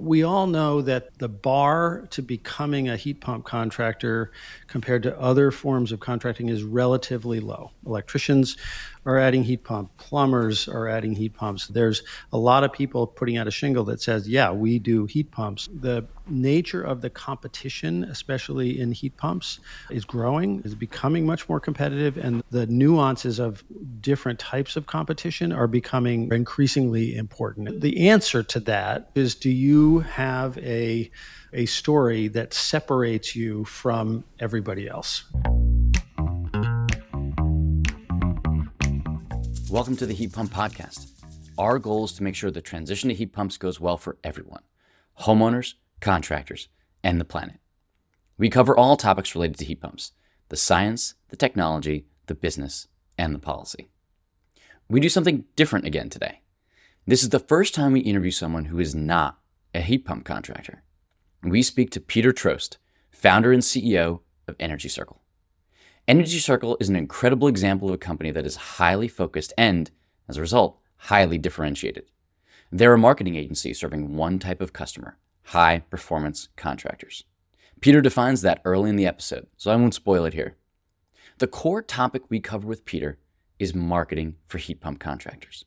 We all know that the bar to becoming a heat pump contractor compared to other forms of contracting is relatively low. Electricians are adding heat pump, plumbers are adding heat pumps. There's a lot of people putting out a shingle that says, yeah, we do heat pumps. The nature of the competition, especially in heat pumps, is growing, is becoming much more competitive, and the nuances of different types of competition are becoming increasingly important. The answer to that is, do you have a story that separates you from everybody else? Welcome to the Heat Pump Podcast. Our goal is to make sure the transition to heat pumps goes well for everyone: homeowners, contractors, and the planet. We cover all topics related to heat pumps: the science, the technology, the business, and the policy. We do something different again today. This is the first time we interview someone who is not a heat pump contractor. We speak to Peter Troast, founder and CEO of Energy Circle. Energy Circle is an incredible example of a company that is highly focused and, as a result, highly differentiated. They're a marketing agency serving one type of customer: high-performance contractors. Peter defines that early in the episode, so I won't spoil it here. The core topic we cover with Peter is marketing for heat pump contractors.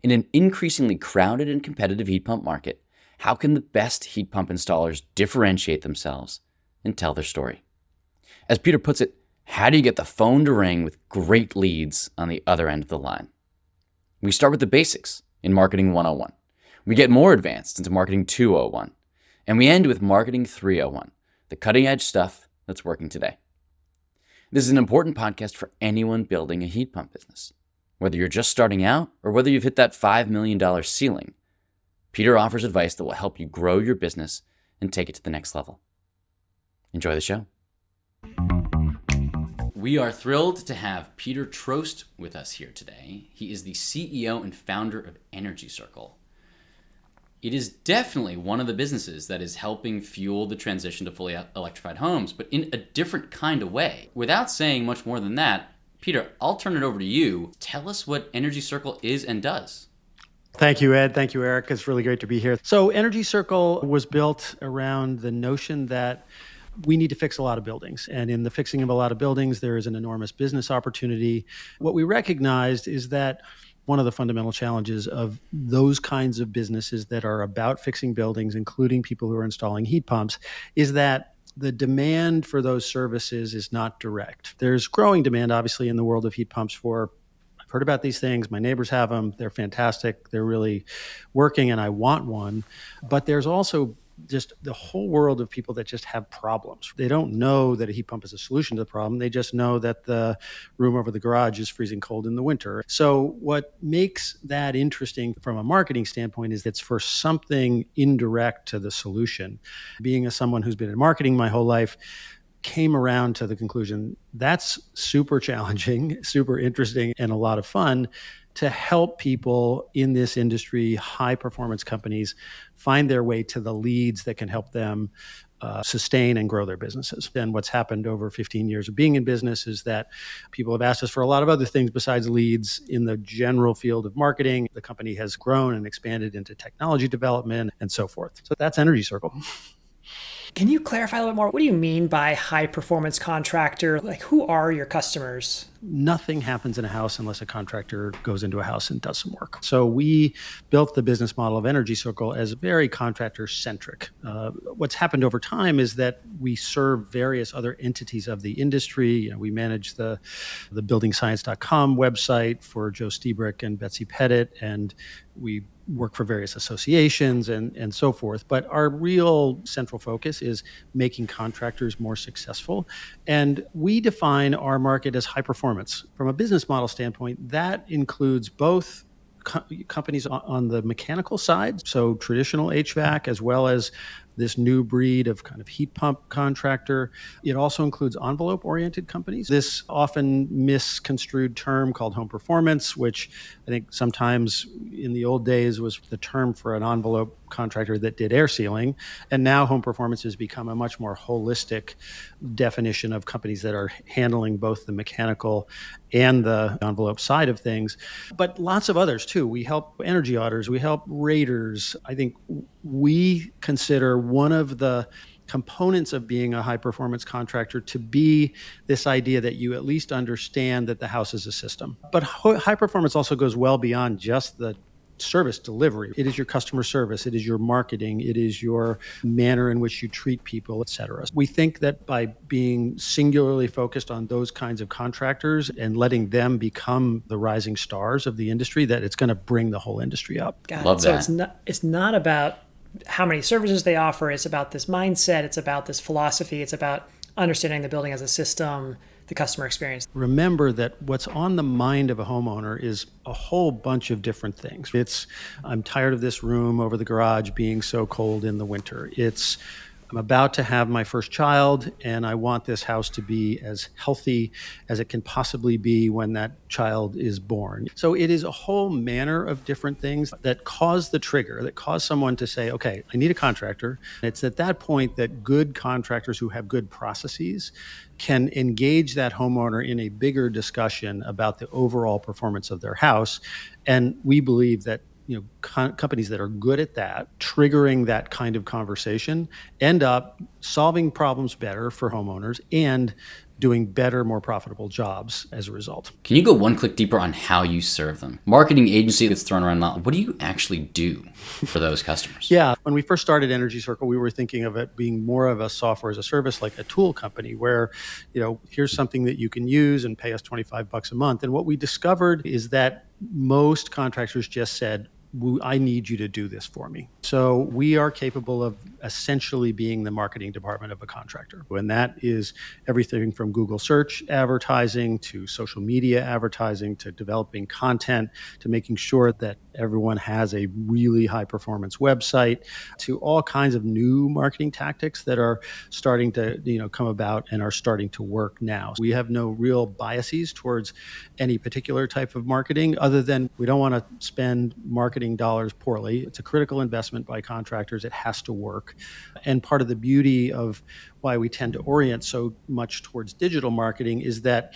In an increasingly crowded and competitive heat pump market, how can the best heat pump installers differentiate themselves and tell their story? As Peter puts it, how do you get the phone to ring with great leads on the other end of the line? We start with the basics in Marketing 101. We get more advanced into Marketing 201. And we end with Marketing 301, the cutting edge stuff that's working today. This is an important podcast for anyone building a heat pump business. Whether you're just starting out or whether you've hit that $5 million ceiling, Peter offers advice that will help you grow your business and take it to the next level. Enjoy the show. We are thrilled to have Peter Troast with us here today. He is the CEO and founder of Energy Circle. It is definitely one of the businesses that is helping fuel the transition to fully electrified homes, but in a different kind of way. Without saying much more than that, Peter, I'll turn it over to you. Tell us what Energy Circle is and does. Thank you, Ed. Thank you, Eric. It's really great to be here. So Energy Circle was built around the notion that we need to fix a lot of buildings. And in the fixing of a lot of buildings, there is an enormous business opportunity. What we recognized is that one of the fundamental challenges of those kinds of businesses that are about fixing buildings, including people who are installing heat pumps, is that the demand for those services is not direct. There's growing demand, obviously, in the world of heat pumps for, I've heard about these things, my neighbors have them, they're fantastic, they're really working, and I want one. But there's also just the whole world of people that just have problems. They don't know that a heat pump is a solution to the problem. They just know that the room over the garage is freezing cold in the winter. So what makes that interesting from a marketing standpoint is it's for something indirect to the solution. Being someone who's been in marketing my whole life, came around to the conclusion that's super challenging, super interesting, and a lot of fun to help people in this industry, high performance companies, find their way to the leads that can help them sustain and grow their businesses. And what's happened over 15 years of being in business is that people have asked us for a lot of other things besides leads in the general field of marketing. The company has grown and expanded into technology development and so forth. So that's Energy Circle. Can you clarify a little more? What do you mean by high performance contractor? Like, who are your customers? Nothing happens in a house unless a contractor goes into a house and does some work. So we built the business model of Energy Circle as very contractor centric. What's happened over time is that we serve various other entities of the industry. We manage the buildingscience.com website for Joe Stiebrick and Betsy Pettit, and we work for various associations and so forth. But our real central focus is making contractors more successful. And we define our market as high performance. From a business model standpoint, that includes both companies on the mechanical side, so traditional HVAC, as well as this new breed of kind of heat pump contractor. It also includes envelope-oriented companies. This often misconstrued term called home performance, which I think sometimes in the old days was the term for an envelope contractor that did air sealing. And now home performance has become a much more holistic definition of companies that are handling both the mechanical and the envelope side of things, but lots of others too. We help energy auditors, we help raters. I think we consider one of the components of being a high performance contractor to be this idea that you at least understand that the house is a system. But high performance also goes well beyond just the service delivery. It is your customer service, it is your marketing, it is your manner in which you treat people, et cetera. We think that by being singularly focused on those kinds of contractors and letting them become the rising stars of the industry, that it's going to bring the whole industry up. Got Love it. So that. it's not about how many services they offer. It's about this mindset. It's about this philosophy. It's about understanding the building as a system, the customer experience. Remember that what's on the mind of a homeowner is a whole bunch of different things. It's, I'm tired of this room over the garage being so cold in the winter. It's, I'm about to have my first child and I want this house to be as healthy as it can possibly be when that child is born. So it is a whole manner of different things that cause the trigger, that cause someone to say, okay, I need a contractor. It's at that point that good contractors who have good processes can engage that homeowner in a bigger discussion about the overall performance of their house. And we believe that companies that are good at that, triggering that kind of conversation, end up solving problems better for homeowners and doing better, more profitable jobs as a result. Can you go one click deeper on how you serve them? Marketing agency that's thrown around a lot. What do you actually do for those customers? Yeah. When we first started Energy Circle, we were thinking of it being more of a software as a service, like a tool company where, here's something that you can use and pay us $25 a month. And what we discovered is that most contractors just said, I need you to do this for me. So we are capable of essentially being the marketing department of a contractor. And that is everything from Google search advertising to social media advertising to developing content to making sure that everyone has a really high performance website to all kinds of new marketing tactics that are starting to come about and are starting to work now. We have no real biases towards any particular type of marketing other than we don't want to spend marketing dollars poorly. It's a critical investment by contractors. It has to work. And part of the beauty of why we tend to orient so much towards digital marketing is that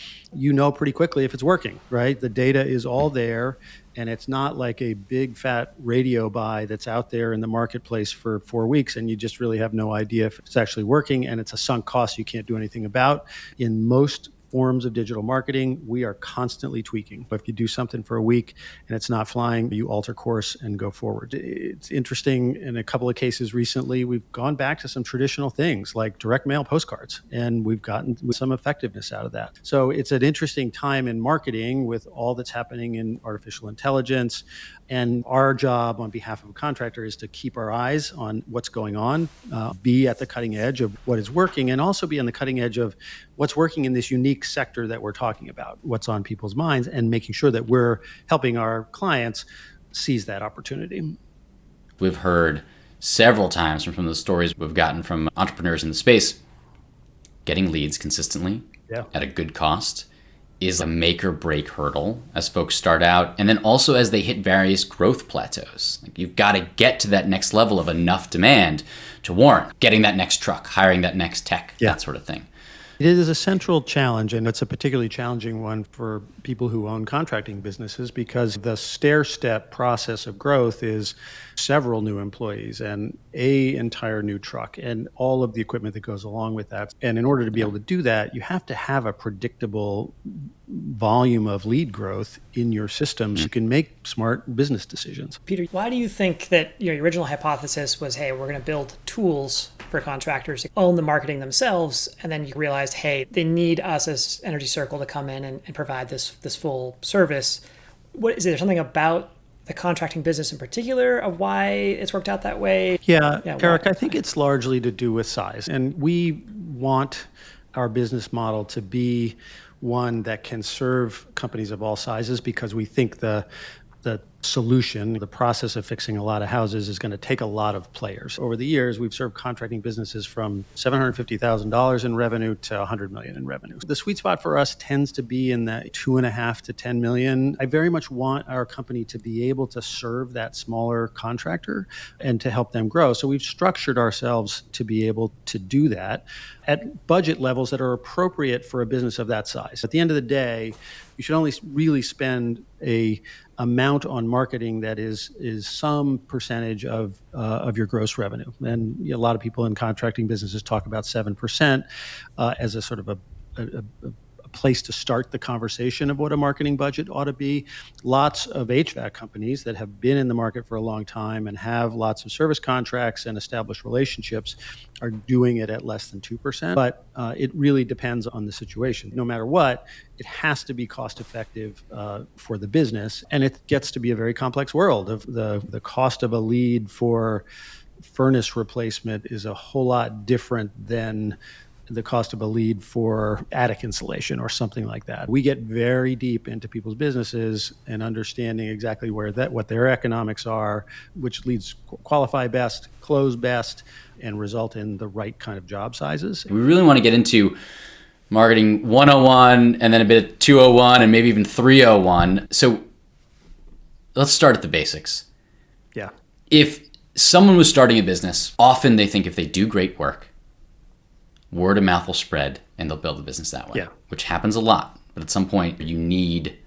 pretty quickly if it's working, right? The data is all there and it's not like a big fat radio buy that's out there in the marketplace for 4 weeks and you just really have no idea if it's actually working and it's a sunk cost you can't do anything about. In most forms of digital marketing, we are constantly tweaking. But if you do something for a week and it's not flying, you alter course and go forward. It's interesting. In a couple of cases recently, we've gone back to some traditional things like direct mail postcards, and we've gotten some effectiveness out of that. So it's an interesting time in marketing with all that's happening in artificial intelligence. And our job on behalf of a contractor is to keep our eyes on what's going on, be at the cutting edge of what is working, and also be on the cutting edge of what's working in this unique sector that we're talking about, what's on people's minds, and making sure that we're helping our clients seize that opportunity. We've heard several times from the stories we've gotten from entrepreneurs in the space, getting leads consistently at a good cost is a make or break hurdle as folks start out. And then also as they hit various growth plateaus, like you've got to get to that next level of enough demand to warrant getting that next truck, hiring that next tech, that sort of thing. It is a central challenge, and it's a particularly challenging one for people who own contracting businesses because the stair-step process of growth is several new employees and an entire new truck and all of the equipment that goes along with that. And in order to be able to do that, you have to have a predictable volume of lead growth in your system so you can make smart business decisions. Peter, why do you think that your original hypothesis was, hey, we're going to build tools for contractors to own the marketing themselves, and then you realized, hey, they need us as Energy Circle to come in and provide this full service? What is there something about the contracting business in particular of why it's worked out that way? Yeah, Eric, I think it's largely to do with size. And we want our business model to be one that can serve companies of all sizes because we think the solution. The process of fixing a lot of houses is going to take a lot of players. Over the years, we've served contracting businesses from $750,000 in revenue to $100 million in revenue. The sweet spot for us tends to be in the 2.5 to 10 million. I very much want our company to be able to serve that smaller contractor and to help them grow. So we've structured ourselves to be able to do that at budget levels that are appropriate for a business of that size. At the end of the day, you should only really spend a amount on marketing that is some percentage of your gross revenue. And a lot of people in contracting businesses talk about 7% as a sort of a place to start the conversation of what a marketing budget ought to be. Lots of HVAC companies that have been in the market for a long time and have lots of service contracts and established relationships are doing it at less than 2%. But it really depends on the situation. No matter what, it has to be cost effective for the business. And it gets to be a very complex world. Of the cost of a lead for furnace replacement is a whole lot different than the cost of a lead for attic insulation or something like that. We get very deep into people's businesses and understanding exactly what their economics are, which leads qualify best, close best, and result in the right kind of job sizes. We really want to get into marketing 101 and then a bit of 201 and maybe even 301. So let's start at the basics. Yeah. If someone was starting a business, often they think if they do great work, word of mouth will spread and they'll build a business that way, which happens a lot. But at some point, you need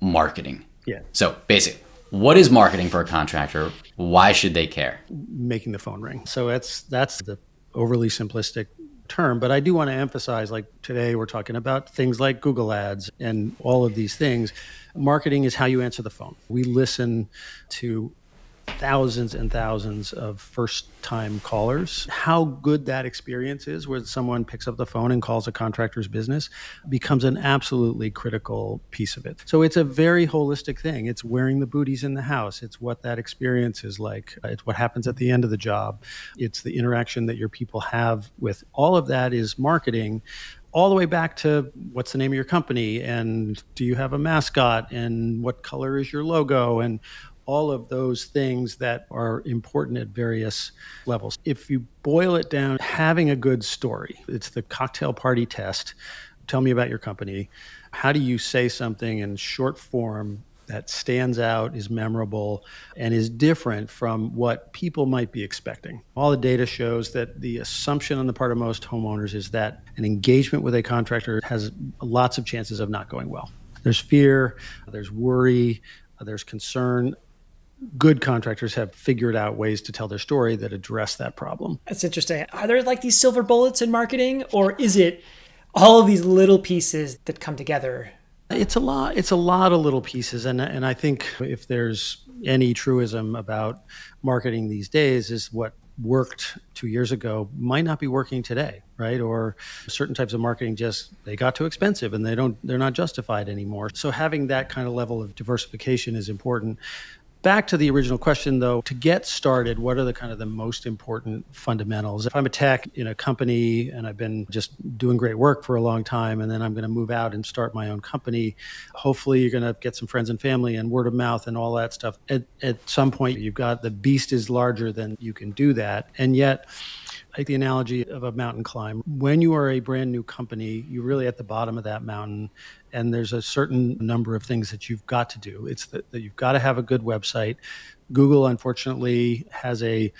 marketing. Yeah. So basic, what is marketing for a contractor? Why should they care? Making the phone ring. So that's the overly simplistic term. But I do want to emphasize, like today, we're talking about things like Google Ads and all of these things. Marketing is how you answer the phone. We listen to thousands and thousands of first-time callers. How good that experience is where someone picks up the phone and calls a contractor's business becomes an absolutely critical piece of it. So it's a very holistic thing. It's wearing the booties in the house. It's what that experience is like. It's what happens at the end of the job. It's the interaction that your people have with all of that is marketing, all the way back to what's the name of your company and do you have a mascot and what color is your logo and all of those things that are important at various levels. If you boil it down, having a good story, it's the cocktail party test. Tell me about your company. How do you say something in short form that stands out, is memorable, and is different from what people might be expecting? All the data shows that the assumption on the part of most homeowners is that an engagement with a contractor has lots of chances of not going well. There's fear, there's worry, there's concern. Good contractors have figured out ways to tell their story that address that problem. That's interesting. Are there like these silver bullets in marketing, or is it all of these little pieces that come together? It's a lot of little pieces. And I think if there's any truism about marketing these days is what worked 2 years ago might not be working today, right? Or certain types of marketing they got too expensive and they're not justified anymore. So having that kind of level of diversification is important. Back to the original question, though, to get started, what are the most important fundamentals? If I'm a tech in a company and I've been just doing great work for a long time, and then I'm going to move out and start my own company, hopefully you're going to get some friends and family and word of mouth and all that stuff. At some point, you've got the beast is larger than you can do that. And yet, I like the analogy of a mountain climb. When you are a brand new company, you're really at the bottom of that mountain, and there's a certain number of things that you've got to do. It's that you've got to have a good website. Google, unfortunately, has a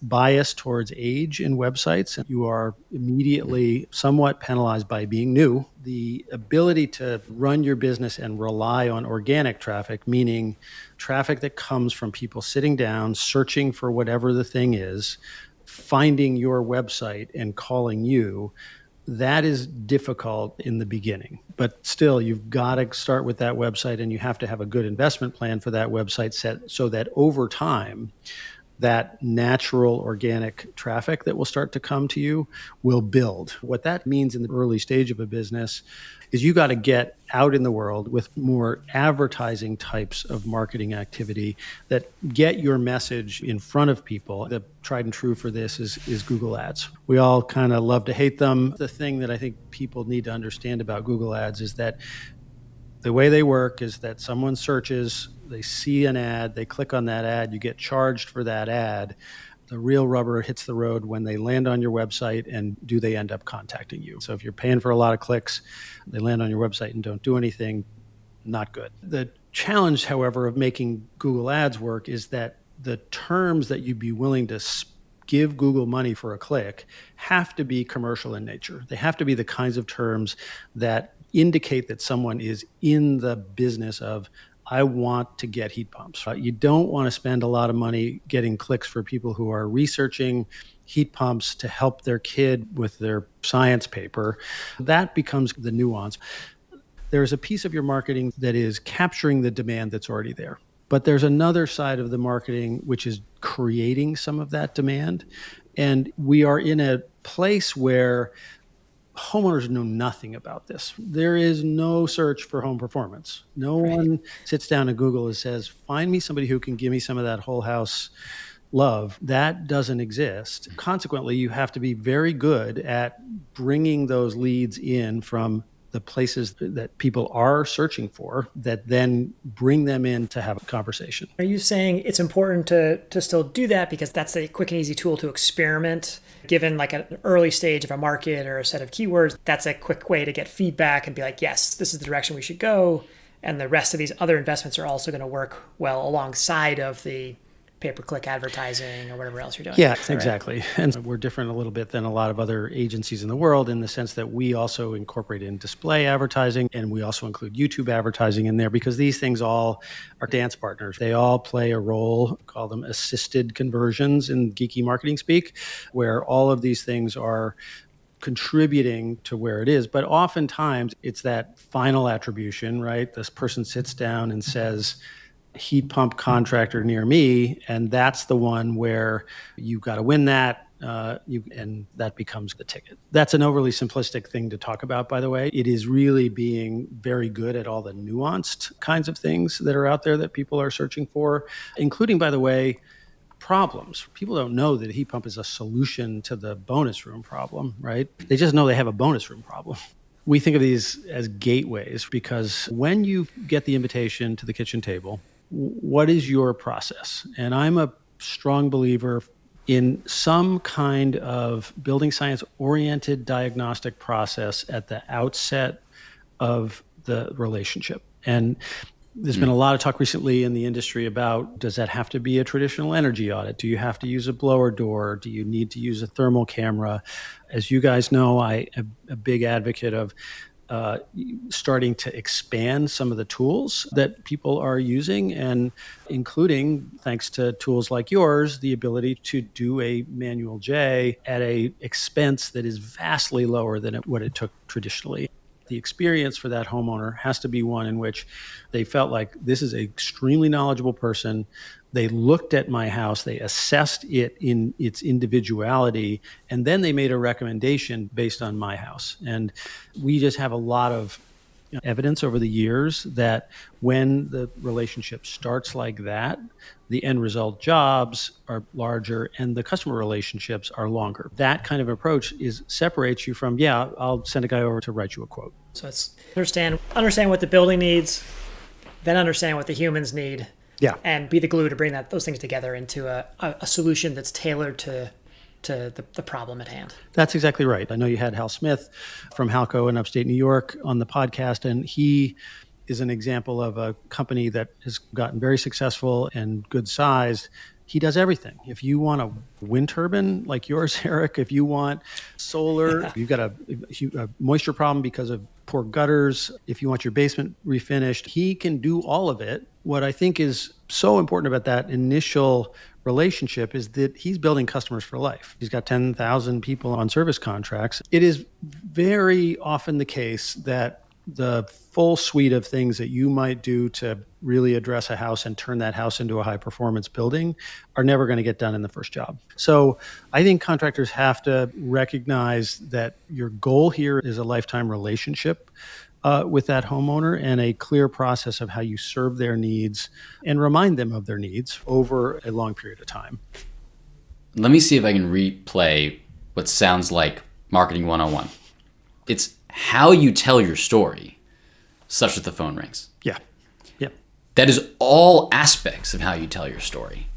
bias towards age in websites, and you are immediately somewhat penalized by being new. The ability to run your business and rely on organic traffic, meaning traffic that comes from people sitting down, searching for whatever the thing is, finding your website and calling you, that is difficult in the beginning. But still, you've got to start with that website, and you have to have a good investment plan for that website set so that over time, that natural organic traffic that will start to come to you will build. What that means in the early stage of a business is you got to get out in the world with more advertising types of marketing activity that get your message in front of people. The tried and true for this is Google Ads. We all kind of love to hate them. The thing that I think people need to understand about Google Ads is that The way they work is that someone searches, they see an ad, they click on that ad, you get charged for that ad. The real rubber hits the road when they land on your website, and do they end up contacting you? So if you're paying for a lot of clicks, they land on your website and don't do anything, not good. The challenge, however, of making Google Ads work is that the terms that you'd be willing to give Google money for a click have to be commercial in nature. They have to be the kinds of terms that indicate that someone is in the business of, I want to get heat pumps. You don't want to spend a lot of money getting clicks for people who are researching heat pumps to help their kid with their science paper. That becomes the nuance. There's a piece of your marketing that is capturing the demand that's already there. But there's another side of the marketing which is creating some of that demand. And we are in a place where homeowners know nothing about this. There is no search for home performance. No one sits down at Google and says, find me somebody who can give me some of that whole house love. That doesn't exist. Consequently, you have to be very good at bringing those leads in from the places that people are searching for, that then bring them in to have a conversation. Are you saying it's important to still do that because that's a quick and easy tool to experiment? Given like an early stage of a market or a set of keywords, that's a quick way to get feedback and be like, yes, this is the direction we should go. And the rest of these other investments are also going to work well alongside of the pay-per-click advertising or whatever else you're doing. Yeah, exactly. Right? And we're different a little bit than a lot of other agencies in the world in the sense that we also incorporate in display advertising, and we also include YouTube advertising in there because these things all are dance partners. They all play a role, call them assisted conversions in geeky marketing speak, where all of these things are contributing to where it is. But oftentimes it's that final attribution, right? This person sits down and says, heat pump contractor near me, and that's the one where you've got to win that, and that becomes the ticket. That's an overly simplistic thing to talk about, by the way. It is really being very good at all the nuanced kinds of things that are out there that people are searching for, including, by the way, problems. People don't know that a heat pump is a solution to the bonus room problem, right? They just know they have a bonus room problem. We think of these as gateways because when you get the invitation to the kitchen table, what is your process? And I'm a strong believer in some kind of building science oriented diagnostic process at the outset of the relationship. And there's been a lot of talk recently in the industry about, does that have to be a traditional energy audit? Do you have to use a blower door? Do you need to use a thermal camera? As you guys know, I am a big advocate of starting to expand some of the tools that people are using, and including, thanks to tools like yours, the ability to do a manual J at a expense that is vastly lower than what it took traditionally. The experience for that homeowner has to be one in which they felt like this is an extremely knowledgeable person. They looked at my house, they assessed it in its individuality, and then they made a recommendation based on my house. And we just have a lot of evidence over the years that when the relationship starts like that, the end result jobs are larger and the customer relationships are longer. That kind of approach separates you from, yeah, I'll send a guy over to write you a quote. So it's understand what the building needs, then understand what the humans need. Yeah. And be the glue to bring those things together into a solution that's tailored to the problem at hand. That's exactly right. I know you had Hal Smith from Halco in upstate New York on the podcast, and he is an example of a company that has gotten very successful and good sized. He does everything. If you want a wind turbine like yours, Eric, if you want solar, you've got a moisture problem because of poor gutters, if you want your basement refinished, he can do all of it. What I think is so important about that initial relationship is that he's building customers for life. He's got 10,000 people on service contracts. It is very often the case that the full suite of things that you might do to really address a house and turn that house into a high performance building are never going to get done in the first job. So I think contractors have to recognize that your goal here is a lifetime relationship with that homeowner and a clear process of how you serve their needs and remind them of their needs over a long period of time. Let me see if I can replay what sounds like marketing 101. It's how you tell your story. such that the phone rings. Yeah. Yeah. That is all aspects of how you tell your story.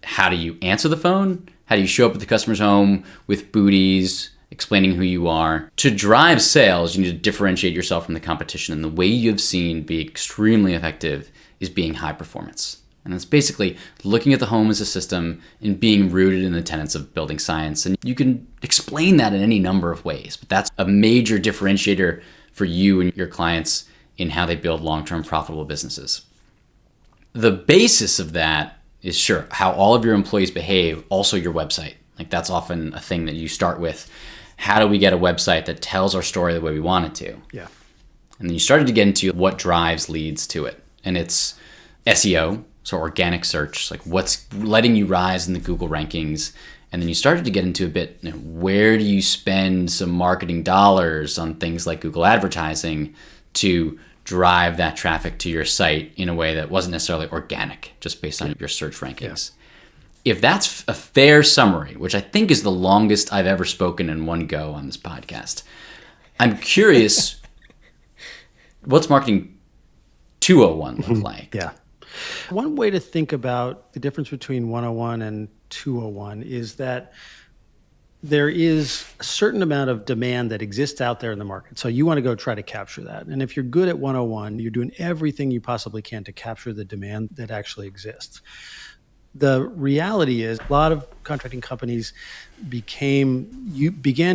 How do you answer the phone? How do you show up at the customer's home with booties, explaining who you are? To drive sales, you need to differentiate yourself from the competition. And the way you've seen be extremely effective is being high performance. And it's basically looking at the home as a system and being rooted in the tenets of building science. And you can explain that in any number of ways, but that's a major differentiator for you and your clients in how they build long-term profitable businesses. The basis of that is sure how all of your employees behave, also your website. Like that's often a thing that you start with. How do we get a website that tells our story the way we want it to? Yeah. And then you started to get into what drives leads to it. And it's SEO, so organic search, like what's letting you rise in the Google rankings. And then you started to get into a bit, where do you spend some marketing dollars on things like Google advertising to drive that traffic to your site in a way that wasn't necessarily organic, just based on your search rankings. Yeah. If that's a fair summary, which I think is the longest I've ever spoken in one go on this podcast, I'm curious, what's marketing 201 look like? Yeah. One way to think about the difference between 101 and 201 is that there is a certain amount of demand that exists out there in the market. So you want to go try to capture that. And if you're good at 101, you're doing everything you possibly can to capture the demand that actually exists. The reality is a lot of contracting companies began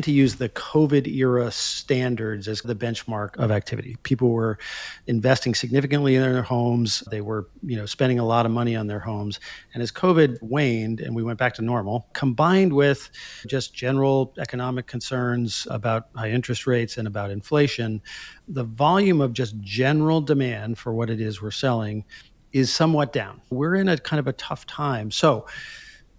to use the COVID era standards as the benchmark of activity. People were investing significantly in their homes. They were, spending a lot of money on their homes. And as COVID waned and we went back to normal, combined with just general economic concerns about high interest rates and about inflation, the volume of just general demand for what it is we're selling is somewhat down. We're in a kind of a tough time. So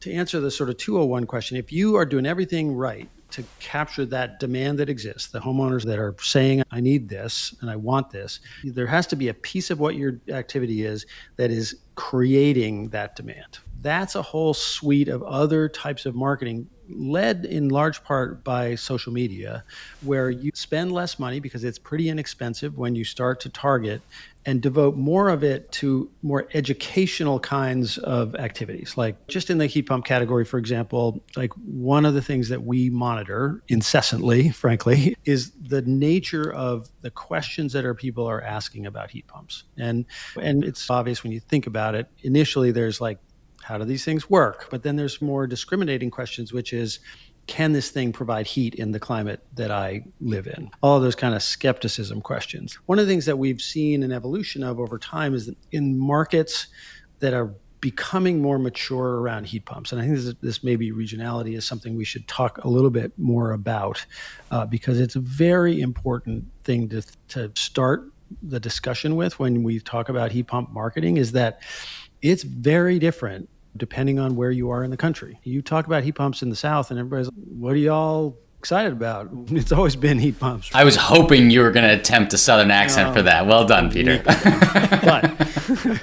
to answer the sort of 201 question, if you are doing everything right to capture that demand that exists, the homeowners that are saying, I need this and I want this, there has to be a piece of what your activity is that is creating that demand. That's a whole suite of other types of marketing led in large part by social media, where you spend less money because it's pretty inexpensive when you start to target and devote more of it to more educational kinds of activities. Like just in the heat pump category, for example, like one of the things that we monitor incessantly, frankly, is the nature of the questions that people are asking about heat pumps. And it's obvious when you think about it. Initially, there's like, how do these things work? But then there's more discriminating questions, which is, can this thing provide heat in the climate that I live in? All of those kind of skepticism questions. One of the things that we've seen an evolution of over time is that in markets that are becoming more mature around heat pumps, and I think this maybe regionality is something we should talk a little bit more about because it's a very important thing to start the discussion with when we talk about heat pump marketing, is that it's very different depending on where you are in the country. You talk about heat pumps in the South and everybody's like, what are y'all excited about? It's always been heat pumps. I was hoping you were going to attempt a Southern accent for that. Well done, Peter.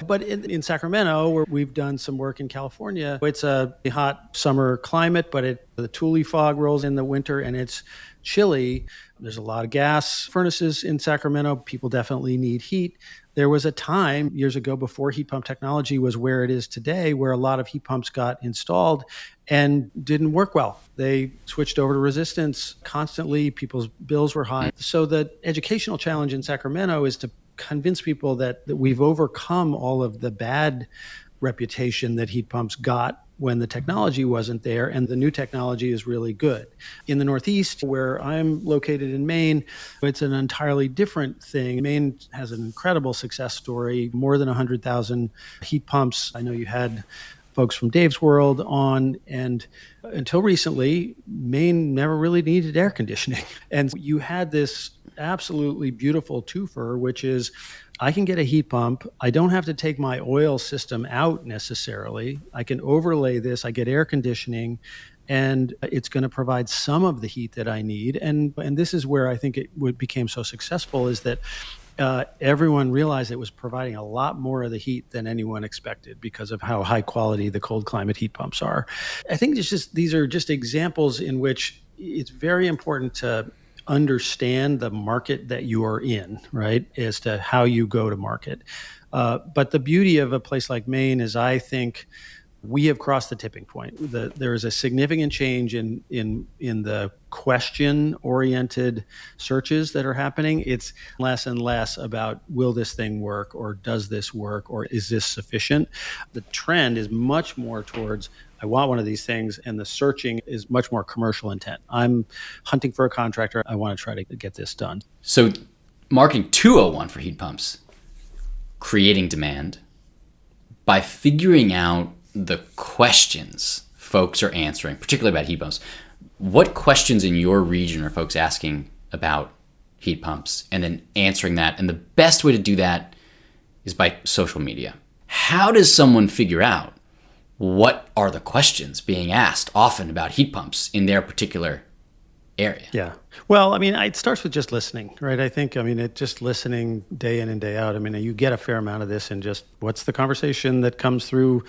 But in Sacramento, where we've done some work in California, it's a hot summer climate, but the Thule fog rolls in the winter and it's chilly. There's a lot of gas furnaces in Sacramento. People definitely need heat. There was a time years ago before heat pump technology was where it is today, where a lot of heat pumps got installed and didn't work well. They switched over to resistance constantly. People's bills were high. So the educational challenge in Sacramento is to convince people that we've overcome all of the bad reputation that heat pumps got when the technology wasn't there, and the new technology is really good. In the Northeast, where I'm located in Maine, it's an entirely different thing. Maine has an incredible success story, more than 100,000 heat pumps. I know you had folks from Dave's World on, and until recently, Maine never really needed air conditioning. And you had this absolutely beautiful twofer, which is I can get a heat pump. I don't have to take my oil system out necessarily. I can overlay this. I get air conditioning, and it's going to provide some of the heat that I need. And this is where I think it became so successful, is that everyone realized it was providing a lot more of the heat than anyone expected because of how high quality the cold climate heat pumps are. I think these are just examples in which it's very important to understand the market that you are in, right, as to how you go to market. But the beauty of a place like Maine is, I think, we have crossed the tipping point. There is a significant change in the question-oriented searches that are happening. It's less and less about, will this thing work, or does this work, or is this sufficient? The trend is much more towards, I want one of these things, and the searching is much more commercial intent. I'm hunting for a contractor. I want to try to get this done. So marketing 201 for heat pumps, creating demand by figuring out the questions folks are answering, particularly about heat pumps. What questions in your region are folks asking about heat pumps, and then answering that? And the best way to do that is by social media. How does someone figure out what are the questions being asked often about heat pumps in their particular area? Yeah. Well, I mean, it starts with just listening, right? I think, just listening day in and day out. I mean, you get a fair amount of this in just what's the conversation that comes through,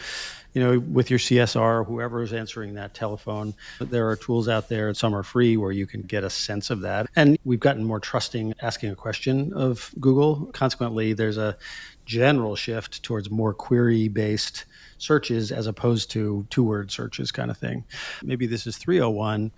with your CSR, whoever is answering that telephone. There are tools out there, and some are free, where you can get a sense of that. And we've gotten more trusting asking a question of Google. Consequently, there's a general shift towards more query-based searches as opposed to two-word searches kind of thing. Maybe this is 301.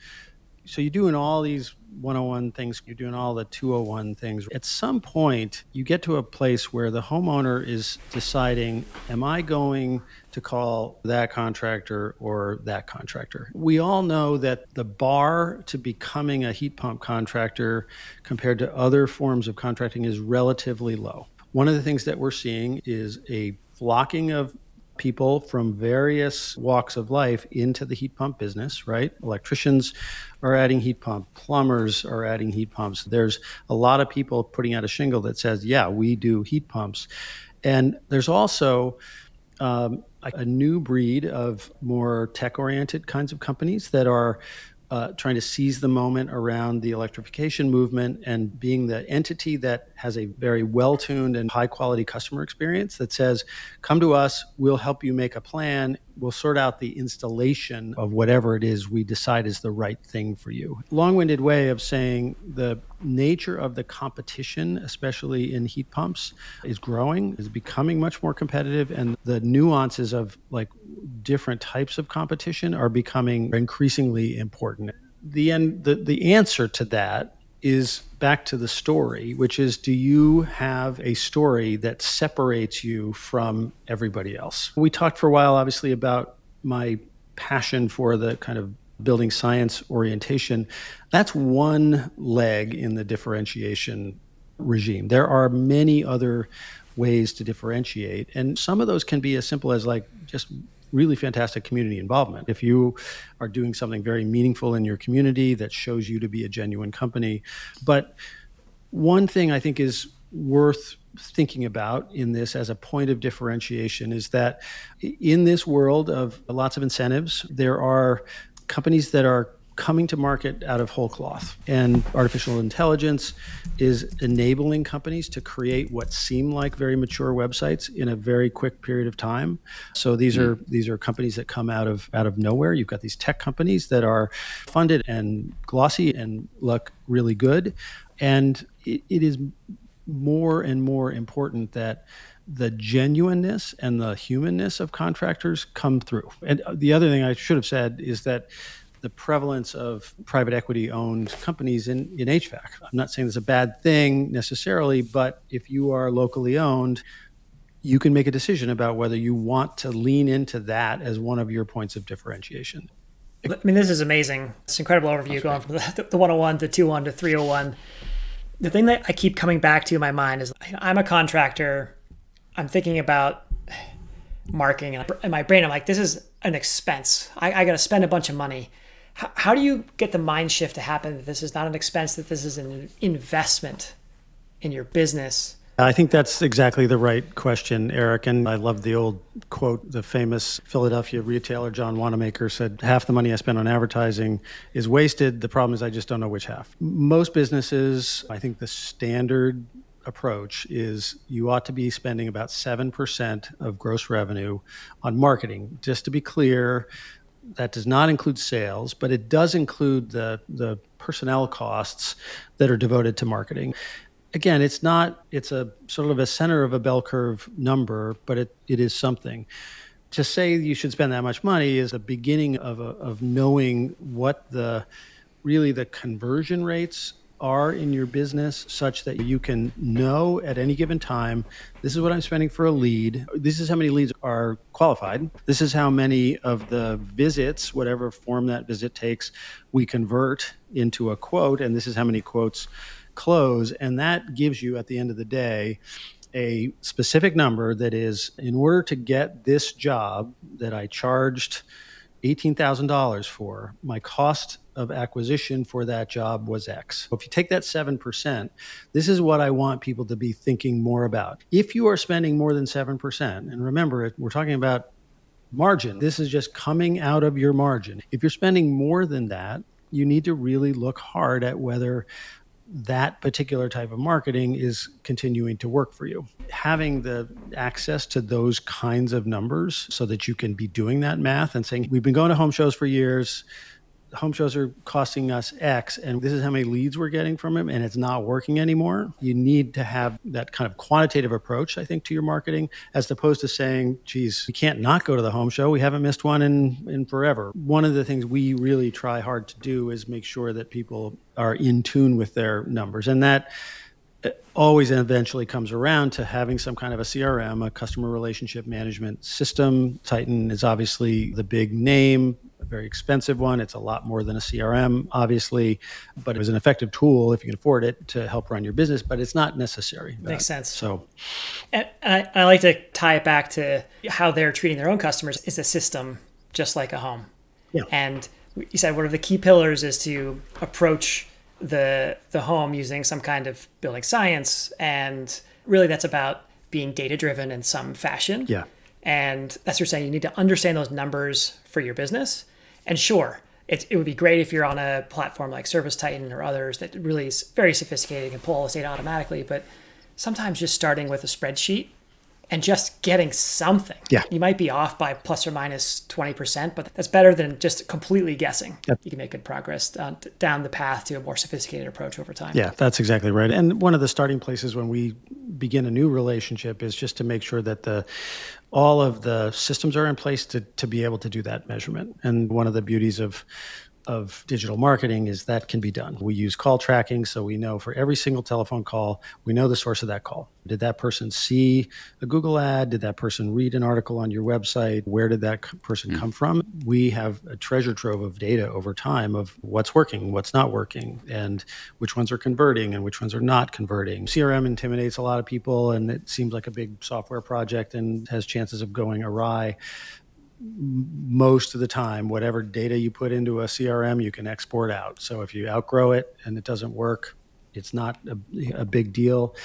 So you're doing all these 101 things, you're doing all the 201 things. At some point, you get to a place where the homeowner is deciding, am I going to call that contractor or that contractor? We all know that the bar to becoming a heat pump contractor compared to other forms of contracting is relatively low. One of the things that we're seeing is a flocking of people from various walks of life into the heat pump business, right? Electricians are adding heat pump, plumbers are adding heat pumps. There's a lot of people putting out a shingle that says, yeah, we do heat pumps. And there's also a new breed of more tech-oriented kinds of companies that are trying to seize the moment around the electrification movement and being the entity that has a very well-tuned and high-quality customer experience that says, come to us, we'll help you make a plan, we'll sort out the installation of whatever it is we decide is the right thing for you. Long-winded way of saying the nature of the competition, especially in heat pumps, is growing, is becoming much more competitive, and the nuances of different types of competition are becoming increasingly important. The answer to that is back to the story, which is, do you have a story that separates you from everybody else? We talked for a while, obviously, about my passion for the kind of building science orientation. That's one leg in the differentiation regime. There are many other ways to differentiate, and some of those can be as simple as just really fantastic community involvement. If you are doing something very meaningful in your community that shows you to be a genuine company. But one thing I think is worth thinking about in this as a point of differentiation is that in this world of lots of incentives, there are companies that are coming to market out of whole cloth. And artificial intelligence is enabling companies to create what seem like very mature websites in a very quick period of time. So these are companies that come out of nowhere. You've got these tech companies that are funded and glossy and look really good. And it is more and more important that the genuineness and the humanness of contractors come through. And the other thing I should have said is that the prevalence of private equity owned companies in HVAC. I'm not saying it's a bad thing necessarily, but if you are locally owned, you can make a decision about whether you want to lean into that as one of your points of differentiation. I mean, this is amazing. It's an incredible overview going from the 101 to 201 to 301. The thing that I keep coming back to in my mind is I'm a contractor. I'm thinking about marketing, and in my brain, I'm like, this is an expense. I got to spend a bunch of money. How do you get the mind shift to happen that this is not an expense, that this is an investment in your business? I think that's exactly the right question, Eric. And I love the old quote. The famous Philadelphia retailer John Wanamaker said, half the money I spend on advertising is wasted. The problem is I just don't know which half. Most businesses, I think the standard approach is you ought to be spending about 7% of gross revenue on marketing. Just to be clear, That does not include sales, but it does include the personnel costs that are devoted to marketing. Again, it's a sort of a center of a bell curve number, but it is something. To say you should spend that much money is the beginning of knowing what really the conversion rates are in your business, such that you can know at any given time, this is what I'm spending for a lead. This is how many leads are qualified. This is how many of the visits, whatever form that visit takes, we convert into a quote. And this is how many quotes close. And that gives you, at the end of the day, a specific number that is, in order to get this job that I charged $18,000 for, my cost of acquisition for that job was X. If you take that 7%, this is what I want people to be thinking more about. If you are spending more than 7%, and remember, we're talking about margin, this is just coming out of your margin. If you're spending more than that, you need to really look hard at whether that particular type of marketing is continuing to work for you. Having the access to those kinds of numbers so that you can be doing that math and saying, we've been going to home shows for years. Home shows are costing us X, and this is how many leads we're getting from them, and it's not working anymore. You need to have that kind of quantitative approach, I think, to your marketing, as opposed to saying, geez, we can't not go to the home show. We haven't missed one in forever. One of the things we really try hard to do is make sure that people are in tune with their numbers, and that always and eventually comes around to having some kind of a CRM, a customer relationship management system. Titan is obviously the big name, a very expensive one. It's a lot more than a CRM, obviously, but it was an effective tool if you can afford it to help run your business, but it's not necessary. Makes sense. So, and I like to tie it back to how they're treating their own customers. Is a system just like a home. Yeah. And you said one of the key pillars is to approach the home using some kind of building science, and really that's about being data driven in some fashion. Yeah. And that's what you're saying. You need to understand those numbers for your business. And sure, it would be great if you're on a platform like Service Titan or others that really is very sophisticated and can pull all this data automatically. But sometimes just starting with a spreadsheet and just getting something. Yeah. You might be off by plus or minus 20%, but that's better than just completely guessing. Yep. You can make good progress down the path to a more sophisticated approach over time. Yeah, that's exactly right. And one of the starting places when we begin a new relationship is just to make sure that all of the systems are in place to be able to do that measurement. And one of the beauties of digital marketing is that can be done. We use call tracking, so we know for every single telephone call, we know the source of that call. Did that person see a Google ad? Did that person read an article on your website? Where did that person come from? We have a treasure trove of data over time of what's working, what's not working, and which ones are converting and which ones are not converting. CRM intimidates a lot of people, and it seems like a big software project and has chances of going awry. Most of the time, whatever data you put into a CRM, you can export out. So if you outgrow it and it doesn't work, it's not a big deal.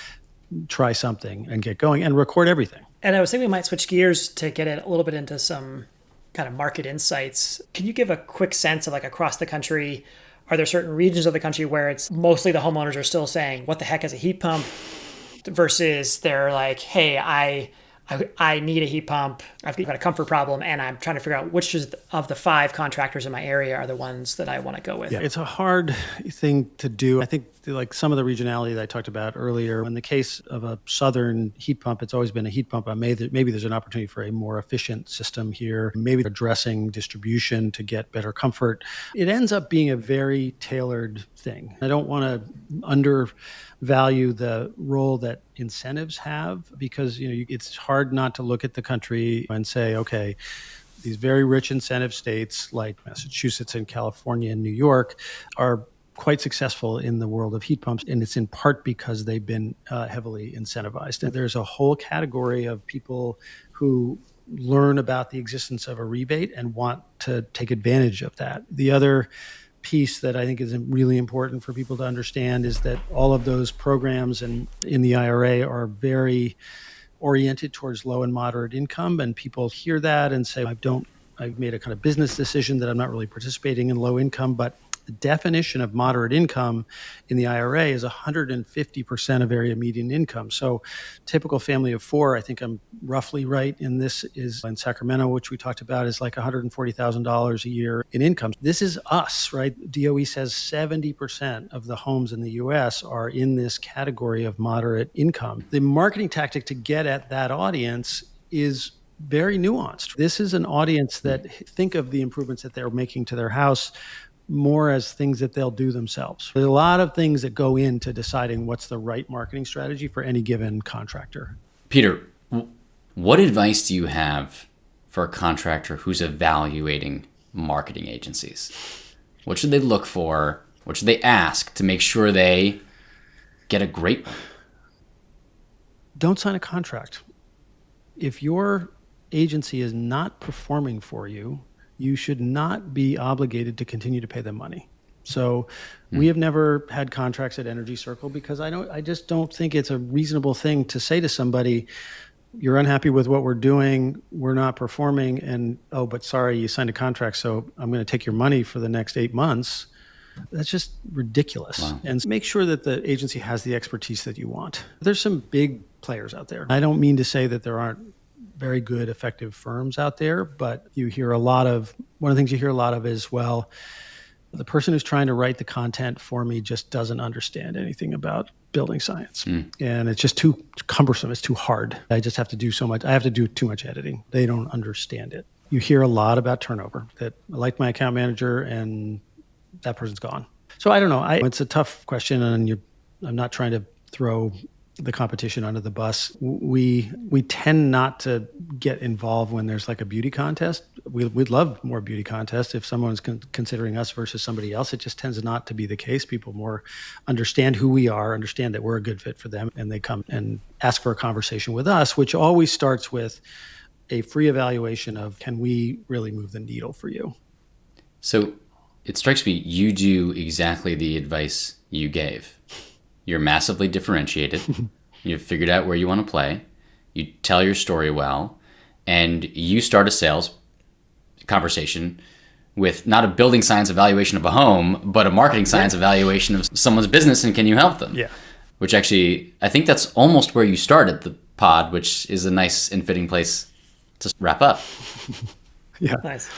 Try something and get going and record everything. And I was thinking we might switch gears to get a little bit into some kind of market insights. Can you give a quick sense of, like, across the country, are there certain regions of the country where it's mostly the homeowners are still saying, what the heck is a heat pump? Versus they're like, hey, I need a heat pump. I've got a comfort problem, and I'm trying to figure out which of the 5 contractors in my area are the ones that I want to go with. Yeah, it's a hard thing to do. I think like some of the regionality that I talked about earlier, in the case of a southern heat pump, it's always been a heat pump. Maybe there's an opportunity for a more efficient system here, maybe addressing distribution to get better comfort. It ends up being a very tailored thing. I don't want to undervalue the role that incentives have, because it's hard not to look at the country and say, okay, these very rich incentive states like Massachusetts and California and New York are quite successful in the world of heat pumps, and it's in part because they've been heavily incentivized. And there's a whole category of people who learn about the existence of a rebate and want to take advantage of that. The other piece that I think is really important for people to understand is that all of those programs in the IRA are very oriented towards low and moderate income, and people hear that and say, I've made a kind of business decision that I'm not really participating in low income, but The definition of moderate income in the IRA is 150% of area median income. So typical family of four, I think I'm roughly right in this, is in Sacramento, which we talked about, is like $140,000 a year in income. This is us, right? DOE says 70% of the homes in the US are in this category of moderate income. The marketing tactic to get at that audience is very nuanced. This is an audience that think of the improvements that they're making to their house more as things that they'll do themselves. There's a lot of things that go into deciding what's the right marketing strategy for any given contractor. Peter, what advice do you have for a contractor who's evaluating marketing agencies? What should they look for? What should they ask to make sure they get a great one? Don't sign a contract. If your agency is not performing for you, you should not be obligated to continue to pay them money. So we have never had contracts at Energy Circle because I just don't think it's a reasonable thing to say to somebody, you're unhappy with what we're doing, we're not performing, and oh, but sorry, you signed a contract, so I'm going to take your money for the next 8 months. That's just ridiculous. Wow. And make sure that the agency has the expertise that you want. There's some big players out there. I don't mean to say that there aren't very good, effective firms out there, but one of the things you hear a lot of is, well, the person who's trying to write the content for me just doesn't understand anything about building science. And it's just too cumbersome. It's too hard. I just have to do so much. I have to do too much editing. They don't understand it. You hear a lot about turnover, that I like my account manager and that person's gone. So I don't know. It's a tough question, and I'm not trying to throw the competition under the bus. We tend not to get involved when there's like a beauty contest. We'd love more beauty contests if someone's considering us versus somebody else. It just tends not to be the case. People more understand who we are, understand that we're a good fit for them, and they come and ask for a conversation with us, which always starts with a free evaluation of, can we really move the needle for you? So it strikes me you do exactly the advice you gave. You're massively differentiated. You've figured out where you want to play. You tell your story well. And you start a sales conversation with not a building science evaluation of a home, but a marketing science evaluation of someone's business and can you help them? Yeah. Which actually, I think that's almost where you started the pod, which is a nice and fitting place to wrap up. Yeah. Nice.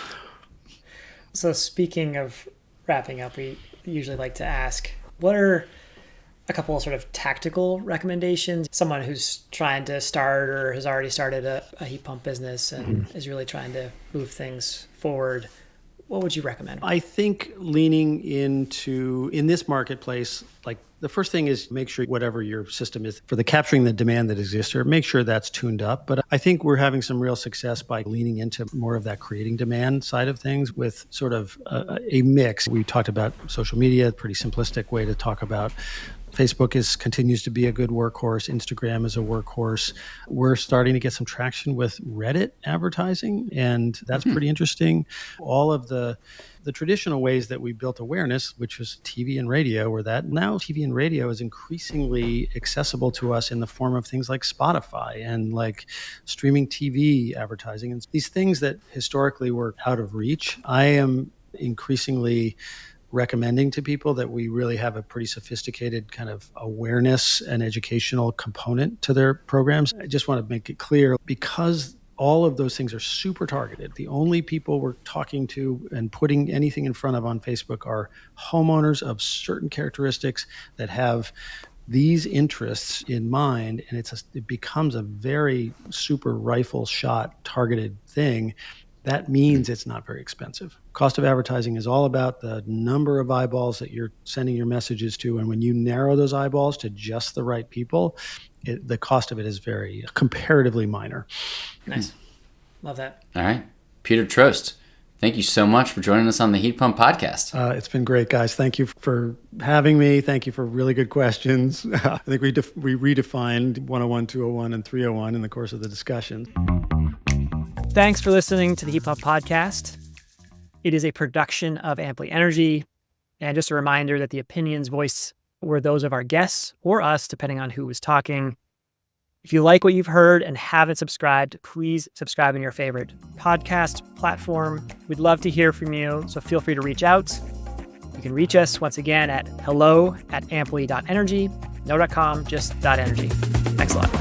So speaking of wrapping up, we usually like to ask, what are a couple of sort of tactical recommendations? Someone who's trying to start or has already started a heat pump business and is really trying to move things forward, what would you recommend? I think leaning into, in this marketplace, like the first thing is make sure whatever your system is for the capturing the demand that exists here, make sure that's tuned up. But I think we're having some real success by leaning into more of that creating demand side of things with sort of a mix. We talked about social media, pretty simplistic way to talk about. Facebook continues to be a good workhorse. Instagram is a workhorse. We're starting to get some traction with Reddit advertising, and that's pretty interesting. All of the traditional ways that we built awareness, which was TV and radio, were that now TV and radio is increasingly accessible to us in the form of things like Spotify and like streaming TV advertising. And these things that historically were out of reach, I am increasingly recommending to people that we really have a pretty sophisticated kind of awareness and educational component to their programs. I just want to make it clear, because all of those things are super targeted. The only people we're talking to and putting anything in front of on Facebook are homeowners of certain characteristics that have these interests in mind, and it becomes a very super rifle shot targeted thing. That means it's not very expensive. Cost of advertising is all about the number of eyeballs that you're sending your messages to. And when you narrow those eyeballs to just the right people, the cost of it is very comparatively minor. Nice. Love that. All right. Peter Troast, thank you so much for joining us on the Heat Pump Podcast. It's been great, guys. Thank you for having me. Thank you for really good questions. I think we redefined 101, 201, and 301 in the course of the discussion. Thanks for listening to the Heat Pump Podcast. It is a production of Amply Energy. And just a reminder that the opinions voiced were those of our guests or us, depending on who was talking. If you like what you've heard and haven't subscribed, please subscribe in your favorite podcast platform. We'd love to hear from you, so feel free to reach out. You can reach us once again at hello@amply.energy. No.com, just .energy. Thanks a lot.